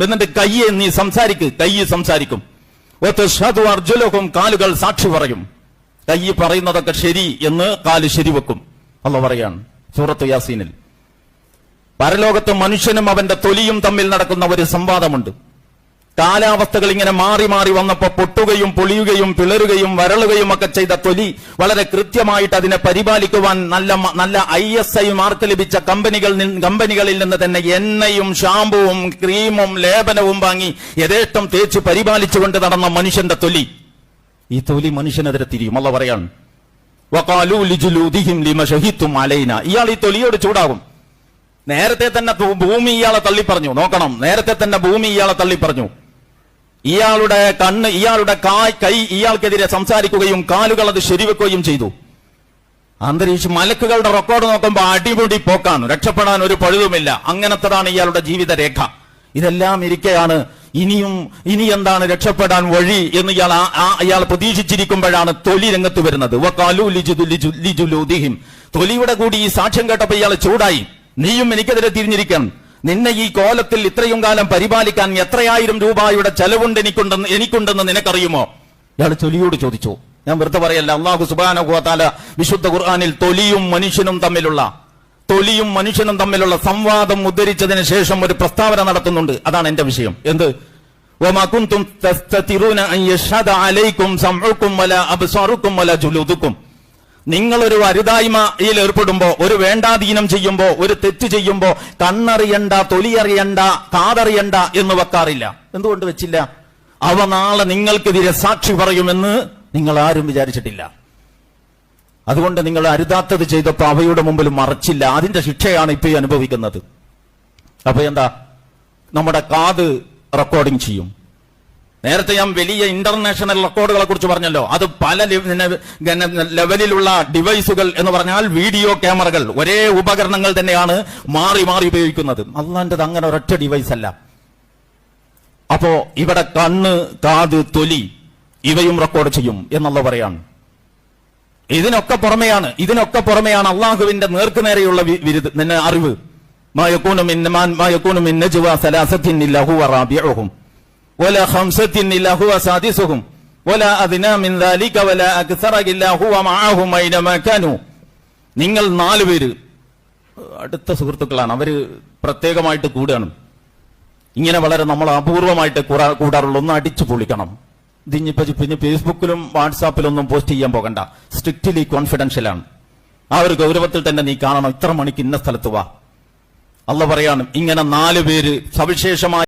എന്നിട്ട് കയ്യെ നീ സംസാരിക്കും. അർജുലഹും കാലുകൾ സാക്ഷി പറയും. കൈ പറയുന്നതൊക്കെ ശരി എന്ന് കാല് ശരിവെക്കും. അല്ലാഹു പറയാണ് സൂറത്ത് യാസീനിൽ. പരലോകത്ത് മനുഷ്യനും അവന്റെ തൊലിയും തമ്മിൽ നടക്കുന്ന ഒരു സംവാദമുണ്ട്. കാലാവസ്ഥകൾ ഇങ്ങനെ മാറി മാറി വന്നപ്പോ പൊട്ടുകയും പൊളിയുകയും പിളരുകയും വരളുകയും ഒക്കെ ചെയ്ത തൊലി വളരെ കൃത്യമായിട്ട് അതിനെ പരിപാലിക്കുവാൻ നല്ല ISI മാർക്ക് ലഭിച്ച കമ്പനികളിൽ നിന്ന് തന്നെ എണ്ണയും ഷാമ്പുവും ക്രീമും ലേപനവും വാങ്ങി യഥേഷ്ടം തേച്ച് പരിപാലിച്ചുകൊണ്ട് നടന്ന മനുഷ്യന്റെ തൊലി, ഈ തൊലി മനുഷ്യനെതിരെ തിരിയും. അല്ലാഹു പറയാണ് വഖാലൂ ലിജുലൂദിഹിം ലിമ ശഹിത്തും അലൈനാ. ഇയാൾ ഈ തൊലിയോട് ചൂടാകും. നേരത്തെ തന്നെ ഭൂമി ഇയാളെ തള്ളിപ്പറഞ്ഞു. നോക്കണം, നേരത്തെ തന്നെ ഭൂമി ഇയാളെ തള്ളിപ്പറഞ്ഞു. ഇയാളുടെ കണ്ണ്, ഇയാളുടെ കൈ ഇയാൾക്കെതിരെ സംസാരിക്കുകയും കാലുകൾ അത് ശരിവെക്കുകയും ചെയ്തു. അന്തരീക്ഷം മലക്കുകളുടെ റെക്കോർഡ് നോക്കുമ്പോൾ അടിപൊളി പോക്കാണ്, രക്ഷപ്പെടാൻ ഒരു പഴുതുമില്ല. അങ്ങനത്തതാണ് ഇയാളുടെ ജീവിത രേഖ. ഇതെല്ലാം ഇരിക്കെയാണ് ഇനി എന്താണ് രക്ഷപ്പെടാൻ വഴി എന്ന് ഇയാൾ പ്രതീക്ഷിച്ചിരിക്കുമ്പോഴാണ് തൊലി രംഗത്ത് വരുന്നത്. വഖാലൂ ലിജുലൂദിഹിം. തൊലിയുടെ കൂടി ഈ സാക്ഷ്യം കേട്ടപ്പോൾ ഇയാൾ ചൂടായി. നീയും എനിക്കെതിരെ തിരിഞ്ഞിരിക്കണം. നിന്നെ ഈ കോലത്തിൽ ഇത്രയും കാലം പരിപാലിക്കാൻ എത്രയായിരം രൂപയുടെ ചെലവുണ്ട് എനിക്കുണ്ടെന്ന് നിനക്കറിയുമോ? ഇയാൾ തൊലിയോട് ചോദിച്ചു. ഞാൻ വെറുതെ പറയല്ല, അല്ലാഹു സുബ്ഹാനഹു വ തആല വിശുദ്ധ ഖുർആനിൽ തൊലിയും മനുഷ്യനും തമ്മിലുള്ള സംവാദം ഉദ്ധരിച്ചതിന് ശേഷം ഒരു പ്രസ്താവന നടത്തുന്നുണ്ട്. അതാണ് എന്റെ വിഷയം. എന്ത്? വമാ കുൻതും തസ്തതിറൂന അൻ യശ്ഹദ അലൈക്കും സംഉകും വലാ അബ്സാറുക്കും വലാ ജുലൂദുക്കും. നിങ്ങളൊരു അരുതായ്മയിൽ ഏർപ്പെടുമ്പോ, ഒരു വേണ്ടാധീനം ചെയ്യുമ്പോ, ഒരു തെറ്റ് ചെയ്യുമ്പോ കണ്ണറിയണ്ട, തൊലിയറിയണ്ട, കാതറിയണ്ട എന്ന് വെക്കാറില്ല. എന്തുകൊണ്ട് വെച്ചില്ല? അവ നാളെ നിങ്ങൾക്കെതിരെ സാക്ഷി പറയുമെന്ന് നിങ്ങൾ ആരും വിചാരിച്ചിട്ടില്ല. അതുകൊണ്ട് നിങ്ങൾ അരുതാത്തത് ചെയ്തപ്പോ അവയുടെ മുമ്പിൽ മറച്ചില്ല. അതിന്റെ ശിക്ഷയാണ് ഇപ്പൊ അനുഭവിക്കുന്നത്. അപ്പൊ എന്താ? നമ്മുടെ കാത് റെക്കോർഡിംഗ് ചെയ്യും. നേരത്തെ ഞാൻ വലിയ ഇന്റർനാഷണൽ റെക്കോർഡുകളെ കുറിച്ച് പറഞ്ഞല്ലോ. അത് പല ലെവലിലുള്ള ഡിവൈസുകൾ എന്ന് പറഞ്ഞാൽ വീഡിയോ ക്യാമറകൾ, ഒരേ ഉപകരണങ്ങൾ തന്നെയാണ് മാറി മാറി ഉപയോഗിക്കുന്നത്. അല്ലാണ്ടത് അങ്ങനെ ഒരൊറ്റ ഡിവൈസ് അല്ല. അപ്പോ ഇവിടെ കണ്ണ്, കാത്, തൊലി ഇവയും റെക്കോർഡ് ചെയ്യും എന്നുള്ള പറയാണ്. ഇതിനൊക്കെ പുറമെയാണ് അള്ളാഹുവിന്റെ നേർക്കുനേരെയുള്ള അറിവ്. മാ യകൂനു മിൻ നജ്വാ സലാസത്തിൻ ഇല്ലാ ഹുവ റാബിഉഹും വലാ ഖംസത്തിൻ ഇല്ലാ ഹുവ സാദിസുഹും വലാ അദ്നാ മിൻ ദാലിക വലാ അക്സറ ഇല്ലാ ഹുവ മഅഹും ഐനമാ കാനൂ. നിങ്ങൾ 4 പേര് അടുത്ത സുഹൃത്തുക്കളാണ്. അവര് പ്രത്യേകമായിട്ട് കൂടുകയാണ്. ഇങ്ങനെ വളരെ നമ്മൾ അപൂർവമായിട്ട് കൂടാറുള്ള ഒന്ന് അടിച്ചു പൊളിക്കണം. ഇതിഞ്ഞിപ്പോ പിന്നെ ഫേസ്ബുക്കിലും വാട്സാപ്പിലൊന്നും പോസ്റ്റ് ചെയ്യാൻ പോകണ്ട. സ്ട്രിക്റ്റ്ലി കോൺഫിഡൻഷ്യലാണ്. ആ ഒരു ഗൗരവത്തിൽ തന്നെ നീ കാണണം. ഇത്ര മണിക്ക് ഇന്ന സ്ഥലത്ത് വാ. അല്ലാഹു പറയാണ്, ഇങ്ങനെ 4 പേര് സവിശേഷമായി